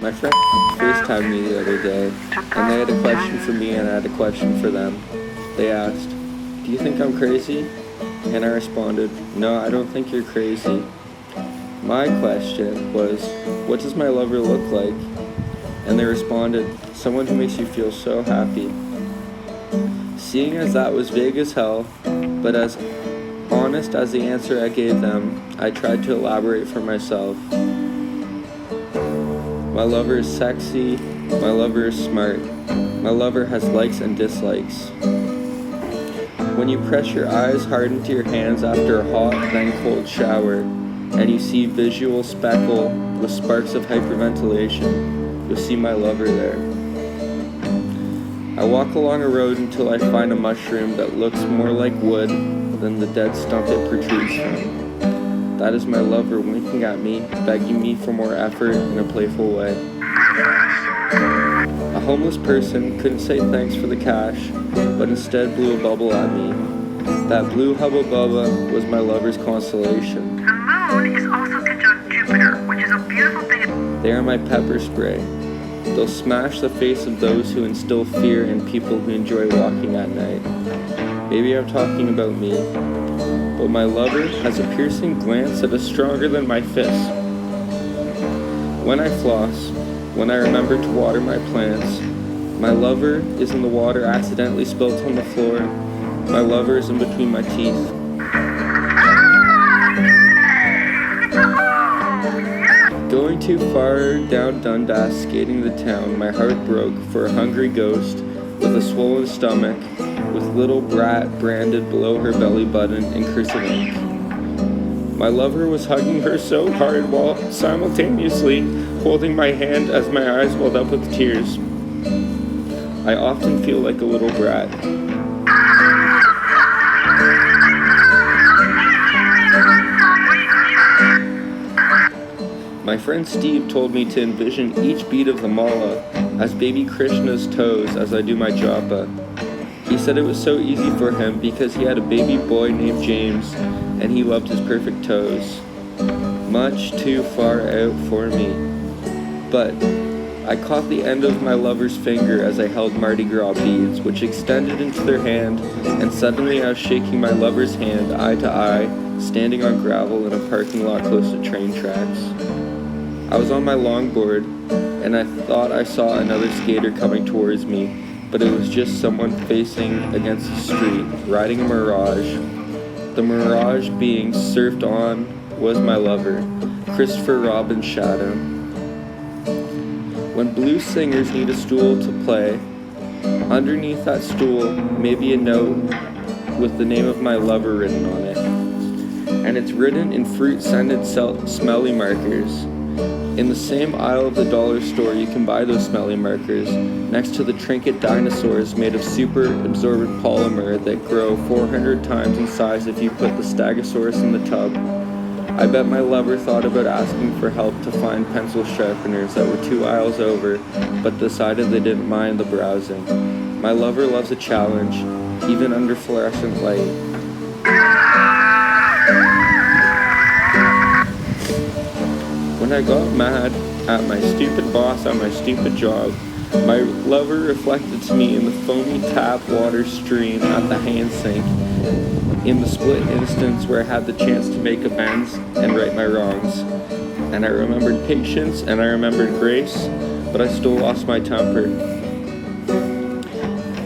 My friend FaceTimed me the other day, and they had a question for me and I had a question for them. They asked, "Do you think I'm crazy?" And I responded, "No, I don't think you're crazy." My question was, "What does my lover look like?" And they responded, "Someone who makes you feel so happy." Seeing as that was vague as hell, but as honest as the answer I gave them, I tried to elaborate for myself. My lover is sexy, my lover is smart, my lover has likes and dislikes. When you press your eyes hard into your hands after a hot then cold shower, and you see visual speckle with sparks of hyperventilation, you'll see my lover there. I walk along a road until I find a mushroom that looks more like wood than the dead stump it protrudes from. That is my lover winking at me, begging me for more effort in a playful way. A homeless person couldn't say thanks for the cash, but instead blew a bubble at me. That blue hubba bubba was my lover's consolation. The moon is also conjunct Jupiter, which is a beautiful thing. They are my pepper spray. They'll smash the face of those who instill fear in people who enjoy walking at night. Maybe I'm talking about me, but my lover has a piercing glance that is stronger than my fist. When I floss, when I remember to water my plants, my lover is in the water accidentally spilt on the floor. My lover is in between my teeth. Going too far down Dundas, skating the town, my heart broke for a hungry ghost with a swollen stomach, with little brat branded below her belly button in cursive ink. My lover was hugging her so hard while simultaneously holding my hand as my eyes welled up with tears. I often feel like a little brat. My friend Steve told me to envision each beat of the mala as baby Krishna's toes as I do my japa. He said it was so easy for him because he had a baby boy named James and he loved his perfect toes. Much too far out for me. But I caught the end of my lover's finger as I held Mardi Gras beads, which extended into their hand, and suddenly I was shaking my lover's hand eye to eye, standing on gravel in a parking lot close to train tracks. I was on my longboard, and I thought I saw another skater coming towards me, but it was just someone facing against the street, riding a mirage. The mirage being surfed on was my lover, Christopher Robin's shadow. When blues singers need a stool to play, underneath that stool may be a note with the name of my lover written on it, and it's written in fruit-scented smelly markers. In the same aisle of the dollar store, you can buy those smelly markers next to the trinket dinosaurs made of super absorbent polymer that grow 400 times in size if you put the Stegosaurus in the tub. I bet my lover thought about asking for help to find pencil sharpeners that were 2 aisles over, but decided they didn't mind the browsing. My lover loves a challenge, even under fluorescent light. When I got mad at my stupid boss at my stupid job, my lover reflected to me in the foamy tap water stream at the hand sink, in the split instance where I had the chance to make amends and right my wrongs. And I remembered patience and I remembered grace, but I still lost my temper.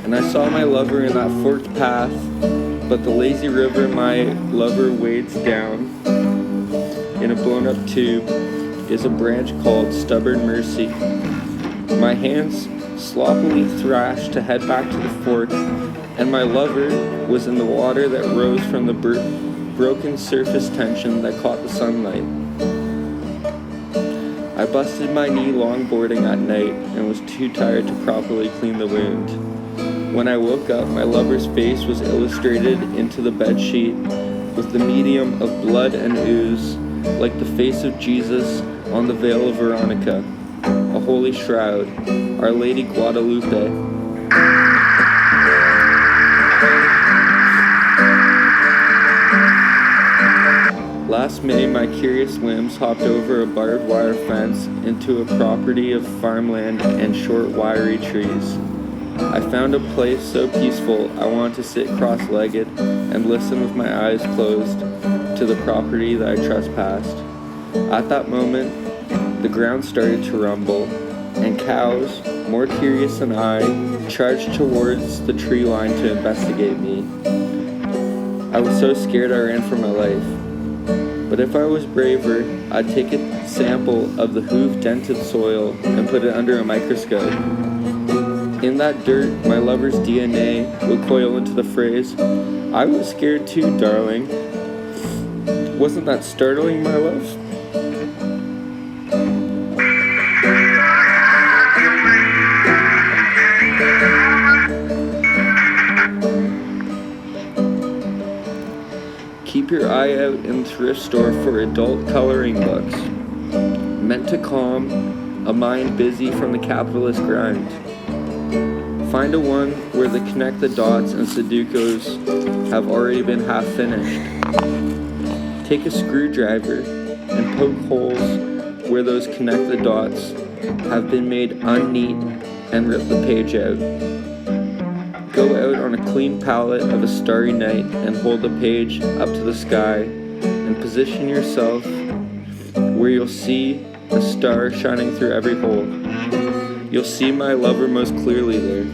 And I saw my lover in that forked path, but the lazy river my lover wades down in a blown up tube is a branch called Stubborn Mercy. My hands sloppily thrashed to head back to the fork, and my lover was in the water that rose from the broken surface tension that caught the sunlight. I busted my knee longboarding at night and was too tired to properly clean the wound. When I woke up, my lover's face was illustrated into the bedsheet with the medium of blood and ooze, like the face of Jesus on the veil of Veronica, a holy shroud, Our Lady Guadalupe. Last May, my curious limbs hopped over a barbed wire fence into a property of farmland and short, wiry trees. I found a place so peaceful I wanted to sit cross-legged and listen with my eyes closed to the property that I trespassed. At that moment, the ground started to rumble, and cows, more curious than I, charged towards the tree line to investigate me. I was so scared I ran for my life. But if I was braver, I'd take a sample of the hoof-dented soil and put it under a microscope. In that dirt, my lover's DNA would coil into the phrase, "I was scared too, darling." Wasn't that startling, my love? Keep your eye out in the thrift store for adult coloring books, meant to calm a mind busy from the capitalist grind. Find a one where the connect the dots and Sudokus have already been half finished. Take a screwdriver and poke holes where those connect the dots have been made unneat and rip the page out. Go out on a clean palette of a starry night and hold the page up to the sky and position yourself where you'll see a star shining through every hole. You'll see my lover most clearly there.